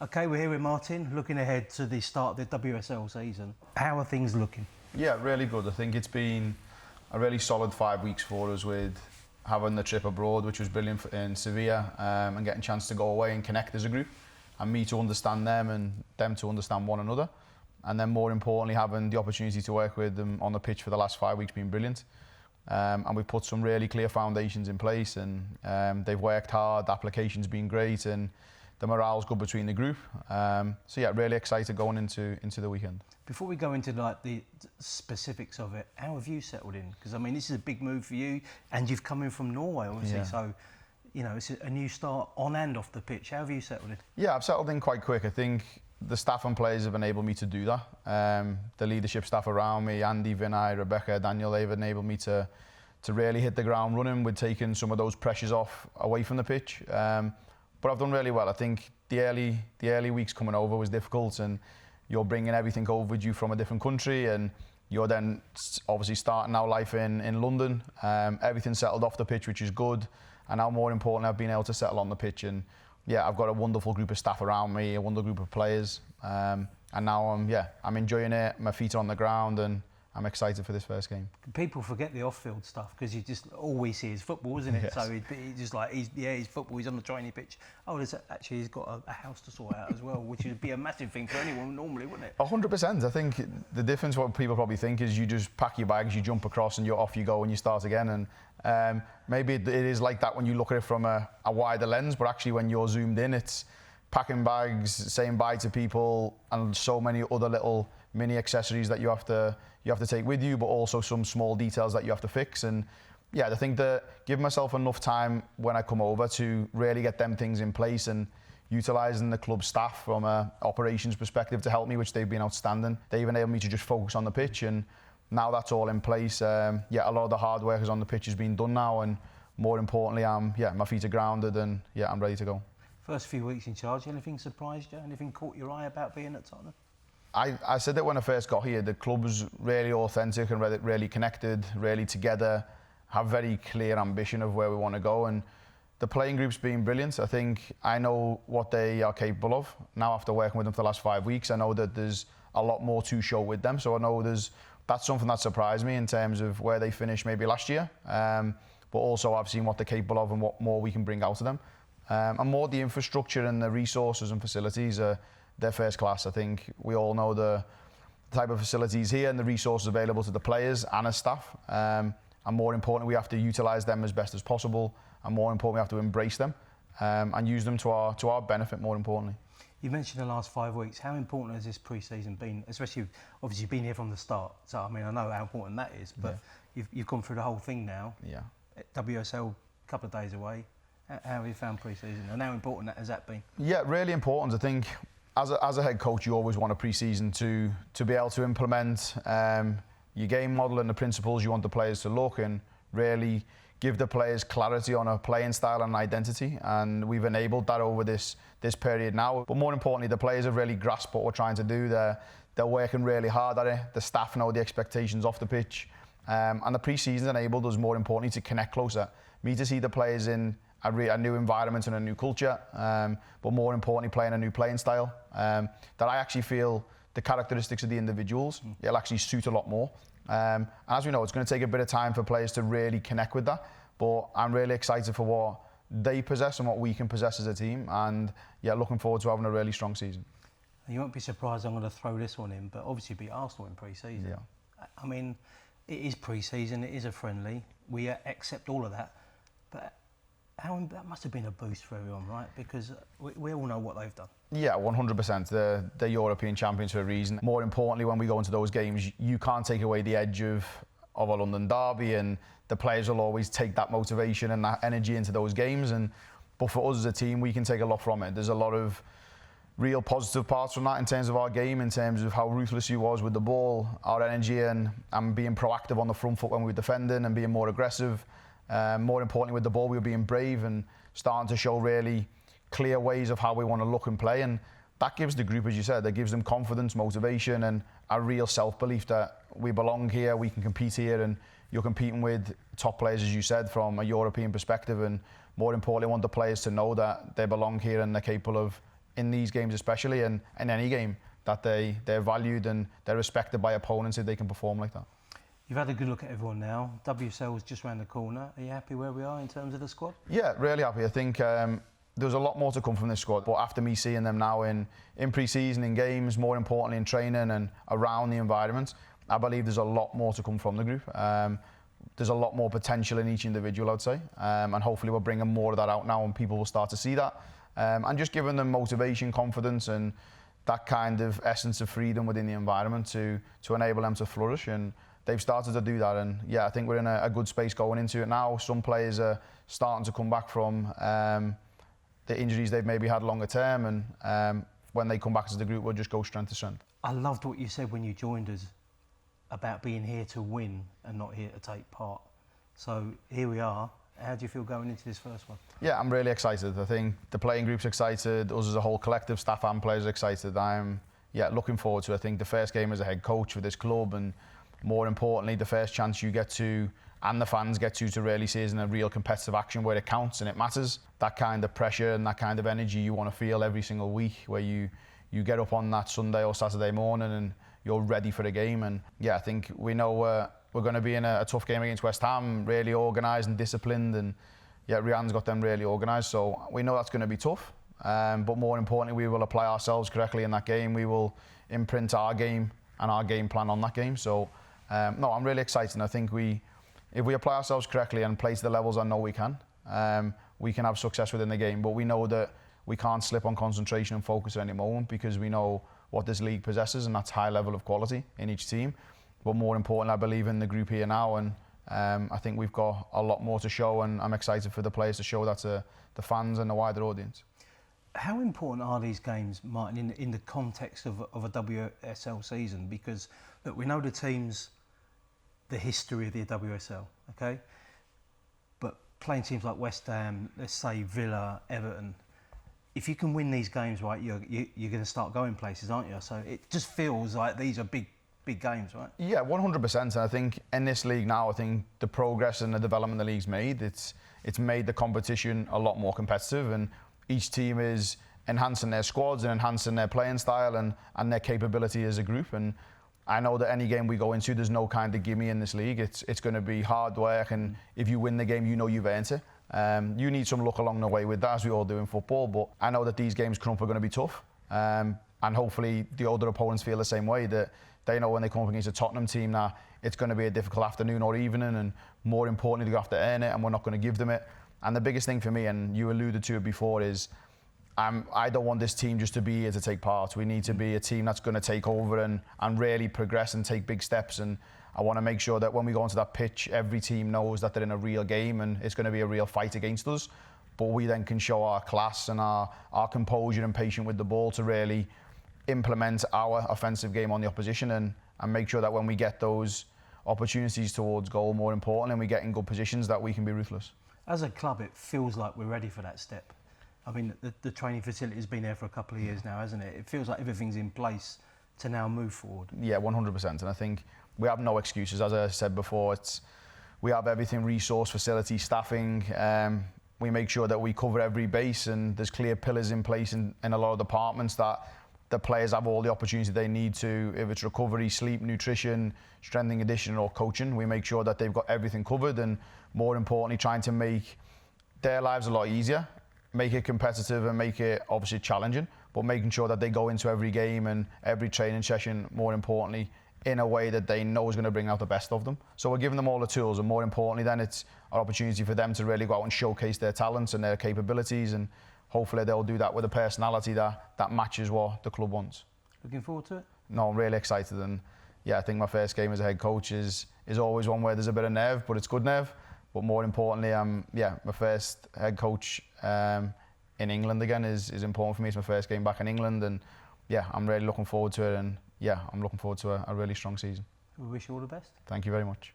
Okay, we're here with Martin, looking ahead to the start of the WSL season. How are things looking? Yeah, really good. I think it's been a really solid 5 weeks for us with having the trip abroad, which was brilliant in Sevilla, and getting a chance to go away and connect as a group, and me to understand them and them to understand one another. And then more importantly, having the opportunity to work with them on the pitch for the last 5 weeks been brilliant. And we've put some really clear foundations in place, and they've worked hard, the application's been great, and the morale's good between the group. So yeah, really excited going into the weekend. Before we go into like the specifics of it, how have you settled in? Because I mean, this is a big move for you, and you've come in from Norway, obviously. Yeah. So, you know, it's a new start on and off the pitch. How have you settled in? Yeah, I've settled in quite quick. I think the staff and players have enabled me to do that. The leadership staff around me, Andy, Vinay, Rebecca, Daniel, they've enabled me to really hit the ground running with taking some of those pressures away from the pitch. But I've done really well. I think the early weeks coming over was difficult, and you're bringing everything over with you from a different country, and you're then obviously starting our life in London. Everything settled off the pitch, which is good, and now more importantly, I've been able to settle on the pitch. And yeah, I've got a wonderful group of staff around me, a wonderful group of players, and now I'm enjoying it. My feet are on the ground, and I'm excited for this first game. People forget the off-field stuff because you just always see his football, isn't it? Yes. So he's just like, he's football, he's on the training pitch. Oh, he's got a house to sort out as well, which would be a massive thing for anyone normally, wouldn't it? 100%. I think the difference, what people probably think, is you just pack your bags, you jump across, and off you go, and you start again. And maybe it is like that when you look at it from a wider lens, but actually when you're zoomed in, it's packing bags, saying bye to people, and so many other little mini accessories that you have to take with you, but also some small details that you have to fix. And yeah, I think that give myself enough time when I come over to really get them things in place, and utilising the club staff from an operations perspective to help me, which they've been outstanding. They've enabled me to just focus on the pitch, and now that's all in place. A lot of the hard work is on the pitch has been done now, and more importantly, my feet are grounded, and I'm ready to go. First few weeks in charge, anything surprised you? Anything caught your eye about being at Tottenham? I said that when I first got here, the club was really authentic and really connected, really together, have very clear ambition of where we want to go, and the playing group's been brilliant. I think I know what they are capable of. Now, after working with them for the last 5 weeks, I know that there's a lot more to show with them, so I know that's something that surprised me in terms of where they finished maybe last year, but also I've seen what they're capable of and what more we can bring out of them. And more the infrastructure and the resources and facilities they're first class. I think we all know the type of facilities here and the resources available to the players and as staff. And more importantly, we have to utilise them as best as possible. And more importantly, we have to embrace them and use them to our benefit, more importantly. You mentioned the last 5 weeks. How important has this pre-season been? Especially, obviously, you've been here from the start. So, I mean, I know how important that is. But you've gone through the whole thing now. Yeah. WSL, a couple of days away. How have you found pre-season? And how important has that been? Yeah, really important. I think as a head coach, you always want a pre-season to be able to implement your game model and the principles you want the players to look, and really give the players clarity on a playing style and identity. And we've enabled that over this period now. But more importantly, the players have really grasped what we're trying to do. They're working really hard at it. The staff know the expectations off the pitch. And the pre-season's enabled us, more importantly, to connect closer. Me to see the players in a new environment and a new culture, but more importantly, playing a new playing style that I actually feel the characteristics of the individuals, it'll actually suit a lot more. As we know, it's going to take a bit of time for players to really connect with that, but I'm really excited for what they possess and what we can possess as a team, and looking forward to having a really strong season. You won't be surprised I'm going to throw this one in, but obviously beat Arsenal in pre-season. Yeah. I mean, it is pre-season, it is a friendly, we accept all of that, but that must have been a boost for everyone, right? Because we all know what they've done. Yeah, 100%. They're European champions for a reason. More importantly, when we go into those games, you can't take away the edge of a London derby, and the players will always take that motivation and that energy into those games. But for us as a team, we can take a lot from it. There's a lot of real positive parts from that in terms of our game, in terms of how ruthless he was with the ball, our energy, and being proactive on the front foot when we were defending and being more aggressive. More importantly, with the ball, we were being brave and starting to show really clear ways of how we want to look and play. And that gives the group, as you said, that gives them confidence, motivation, and a real self-belief that we belong here, we can compete here, and you're competing with top players, as you said, from a European perspective. And more importantly, I want the players to know that they belong here and they're capable of in these games especially, and in any game, that they're valued and they're respected by opponents if they can perform like that. You've had a good look at everyone now. WSL is just around the corner. Are you happy where we are in terms of the squad? Yeah, really happy. I think there's a lot more to come from this squad, but after me seeing them now in pre-season, in games, more importantly in training and around the environment, I believe there's a lot more to come from the group. There's a lot more potential in each individual, I'd say, and hopefully we're bringing more of that out now and people will start to see that, and just giving them motivation, confidence and that kind of essence of freedom within the environment to enable them to flourish, and they've started to do that. And yeah, I think we're in a good space going into it now. Some players are starting to come back from the injuries they've maybe had longer term, and when they come back as the group, we'll just go strength to strength. I loved what you said when you joined us about being here to win and not here to take part. So here we are. How do you feel going into this first one? Yeah, I'm really excited. I think the playing group's excited, us as a whole collective, staff and players are excited. I'm looking forward to it. I think the first game as a head coach for this club, and more importantly, the first chance you get to, and the fans get to really see us in a real competitive action where it counts and it matters. That kind of pressure and that kind of energy you want to feel every single week, where you get up on that Sunday or Saturday morning and you're ready for the game. And yeah, I think we know we're going to be in a tough game against West Ham, really organised and disciplined, and yeah, Rianne's got them really organised, so we know that's going to be tough. But more importantly, we will apply ourselves correctly in that game. We will imprint our game and our game plan on that game. So no, I'm really excited. And I think if we apply ourselves correctly and play to the levels I know we can have success within the game. But we know that we can't slip on concentration and focus at any moment, because we know what this league possesses, and that's high level of quality in each team. But more importantly, I believe in the group here now, and I think we've got a lot more to show, and I'm excited for the players to show that to the fans and the wider audience. How important are these games, Martin, in the context of a WSL season? Because look, we know the teams, the history of the WSL, okay? But playing teams like West Ham, let's say Villa, Everton, if you can win these games, right, you're going to start going places, aren't you? So it just feels like these are big games, right? Yeah, 100%. And I think in this league now, I think the progress and the development the league's made, it's made the competition a lot more competitive, and each team is enhancing their squads and enhancing their playing style and their capability as a group. And I know that any game we go into, there's no kind of gimme in this league. It's going to be hard work, and if you win the game, you know you've earned it. You need some luck along the way with that, as we all do in football, but I know that these games coming up are going to be tough. And hopefully the other opponents feel the same way, that they know when they come up against a Tottenham team that it's going to be a difficult afternoon or evening, and more importantly, they have to earn it, and we're not going to give them it. And the biggest thing for me, and you alluded to it before, is I don't want this team just to be here to take part. We need to be a team that's going to take over and really progress and take big steps. And I want to make sure that when we go onto that pitch, every team knows that they're in a real game and it's going to be a real fight against us. But we then can show our class and our composure and patience with the ball to really implement our offensive game on the opposition, and make sure that when we get those opportunities towards goal, more important, and we get in good positions, that we can be ruthless. As a club, it feels like we're ready for that step. I mean, the training facility has been there for a couple of years now, hasn't it? It feels like everything's in place to now move forward. Yeah, 100%. And I think we have no excuses. As I said before, we have everything: resource, facility, staffing. We make sure that we cover every base, and there's clear pillars in place in a lot of departments that the players have all the opportunity they need to, if it's recovery, sleep, nutrition, strength and conditioning or coaching. We make sure that they've got everything covered, and more importantly, trying to make their lives a lot easier, make it competitive and make it obviously challenging, but making sure that they go into every game and every training session, more importantly, in a way that they know is going to bring out the best of them. So we're giving them all the tools, and more importantly then, it's an opportunity for them to really go out and showcase their talents and their capabilities, and hopefully they'll do that with a personality that matches what the club wants. Looking forward to it? No, I'm really excited, and yeah, I think my first game as a head coach is always one where there's a bit of nerve, but it's good nerve. But more importantly, my first head coach in England again is important for me. It's my first game back in England, and yeah, I'm really looking forward to it, and yeah, I'm looking forward to a really strong season. We wish you all the best. Thank you very much.